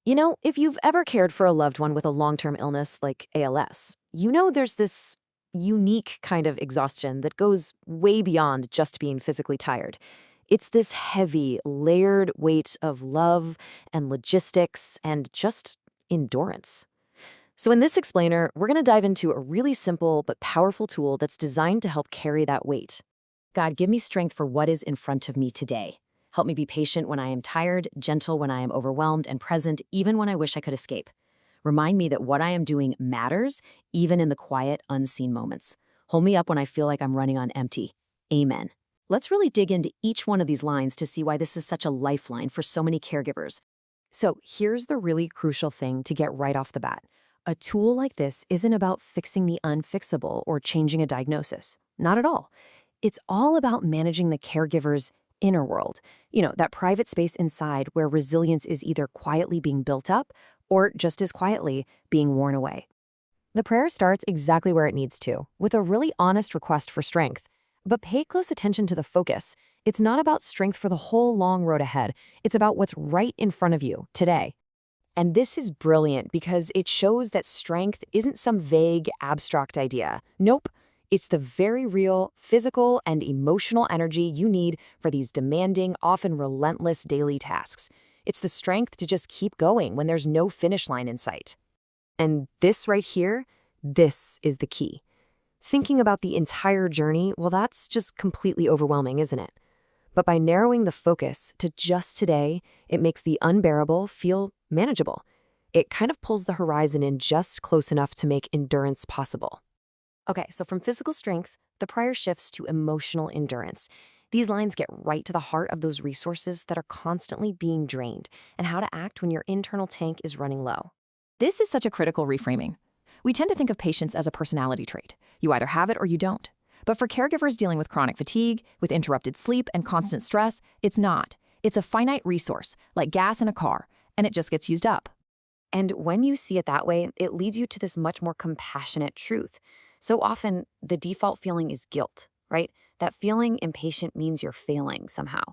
If you've ever cared for a loved one with a long-term illness like ALS, there's this unique kind of exhaustion that goes way beyond just being physically tired. It's this heavy, layered weight of love and logistics and just endurance. So in this explainer, we're going to dive into a really simple but powerful tool that's designed to help carry that weight. God, give me strength for what is in front of me today. Help me be patient when I am tired, gentle when I am overwhelmed, and present even when I wish I could escape. Remind me that what I am doing matters, even in the quiet, unseen moments. Hold me up when I feel like I'm running on empty. Amen. Let's really dig into each one of these lines to see why this is such a lifeline for so many caregivers. So here's the really crucial thing to get right off the bat. A tool like this isn't about fixing the unfixable or changing a diagnosis. Not at all. It's all about managing the caregiver's inner world, that private space inside where resilience is either quietly being built up or just as quietly being worn away. The prayer starts exactly where it needs to, with a really honest request for strength. But pay close attention to the focus. It's not about strength for the whole long road ahead. It's about what's right in front of you today. And this is brilliant because it shows that strength isn't some vague, abstract idea. Nope. It's the very real physical and emotional energy you need for these demanding, often relentless daily tasks. It's the strength to just keep going when there's no finish line in sight. And this right here, this is the key. Thinking about the entire journey, well, that's just completely overwhelming, isn't it? But by narrowing the focus to just today, it makes the unbearable feel manageable. It kind of pulls the horizon in just close enough to make endurance possible. Okay, so from physical strength, the prayer shifts to emotional endurance. These lines get right to the heart of those resources that are constantly being drained and how to act when your internal tank is running low. This is such a critical reframing. We tend to think of patience as a personality trait. You either have it or you don't. But for caregivers dealing with chronic fatigue, with interrupted sleep and constant stress, it's not. It's a finite resource, like gas in a car, and it just gets used up. And when you see it that way, it leads you to this much more compassionate truth. So often, the default feeling is guilt, right? That feeling impatient means you're failing somehow.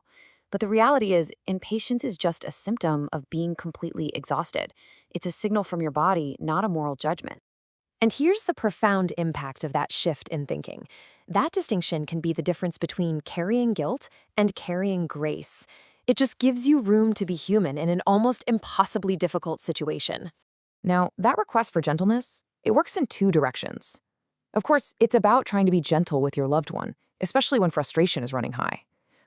But the reality is, impatience is just a symptom of being completely exhausted. It's a signal from your body, not a moral judgment. And here's the profound impact of that shift in thinking. That distinction can be the difference between carrying guilt and carrying grace. It just gives you room to be human in an almost impossibly difficult situation. Now, that request for gentleness, it works in two directions. Of course, it's about trying to be gentle with your loved one, especially when frustration is running high.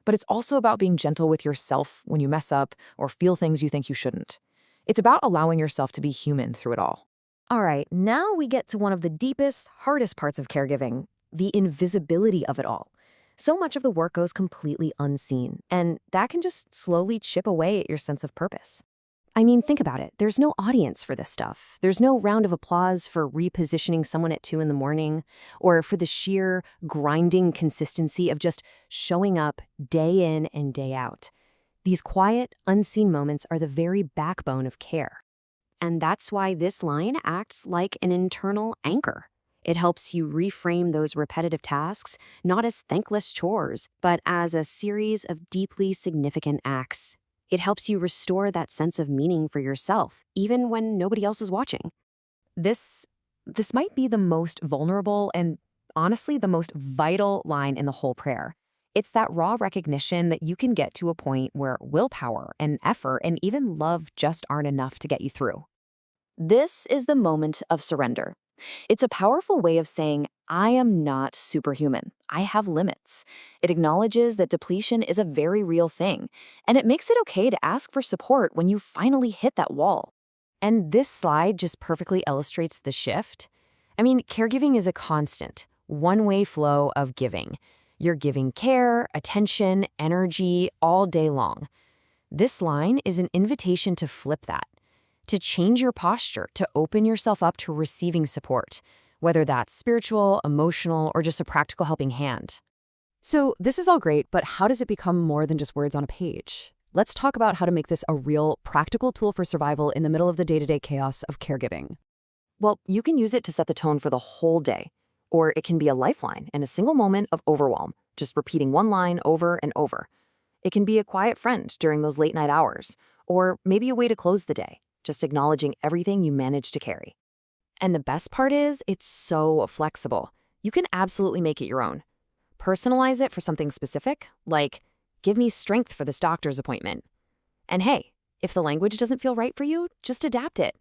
But it's also about being gentle with yourself when you mess up or feel things you think you shouldn't. It's about allowing yourself to be human through it all. All right, now we get to one of the deepest, hardest parts of caregiving, the invisibility of it all. So much of the work goes completely unseen, and that can just slowly chip away at your sense of purpose. I mean, think about it. There's no audience for this stuff. There's no round of applause for repositioning someone at 2 a.m, or for the sheer grinding consistency of just showing up day in and day out. These quiet, unseen moments are the very backbone of care. And that's why this line acts like an internal anchor. It helps you reframe those repetitive tasks, not as thankless chores, but as a series of deeply significant acts. It helps you restore that sense of meaning for yourself, even when nobody else is watching. This might be the most vulnerable and honestly the most vital line in the whole prayer. It's that raw recognition that you can get to a point where willpower and effort and even love just aren't enough to get you through. This is the moment of surrender. It's a powerful way of saying, I am not superhuman. I have limits. It acknowledges that depletion is a very real thing, and it makes it okay to ask for support when you finally hit that wall. And this slide just perfectly illustrates the shift. I mean, caregiving is a constant, one-way flow of giving. You're giving care, attention, energy all day long. This line is an invitation to flip that, to change your posture, to open yourself up to receiving support, whether that's spiritual, emotional, or just a practical helping hand. So this is all great, but how does it become more than just words on a page? Let's talk about how to make this a real, practical tool for survival in the middle of the day-to-day chaos of caregiving. Well, you can use it to set the tone for the whole day, or it can be a lifeline in a single moment of overwhelm, just repeating one line over and over. It can be a quiet friend during those late-night hours, or maybe a way to close the day. just acknowledging everything you managed to carry. And the best part is, it's so flexible. You can absolutely make it your own. Personalize it for something specific, like, give me strength for this doctor's appointment. And hey, if the language doesn't feel right for you, just adapt it.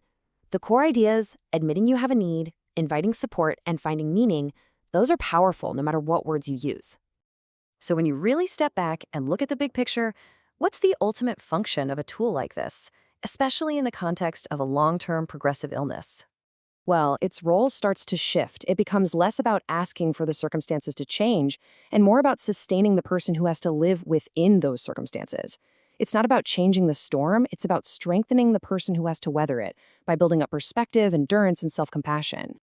The core ideas, admitting you have a need, inviting support, and finding meaning, those are powerful no matter what words you use. So when you really step back and look at the big picture, what's the ultimate function of a tool like this, especially in the context of a long-term progressive illness? Well, its role starts to shift. It becomes less about asking for the circumstances to change and more about sustaining the person who has to live within those circumstances. It's not about changing the storm, it's about strengthening the person who has to weather it by building up perspective, endurance, and self-compassion.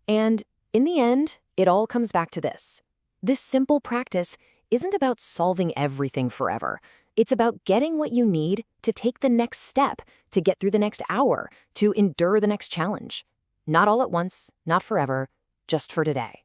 And in the end, it all comes back to this. This simple practice isn't about solving everything forever. It's about getting what you need to take the next step, to get through the next hour, to endure the next challenge. Not all at once, not forever, just for today.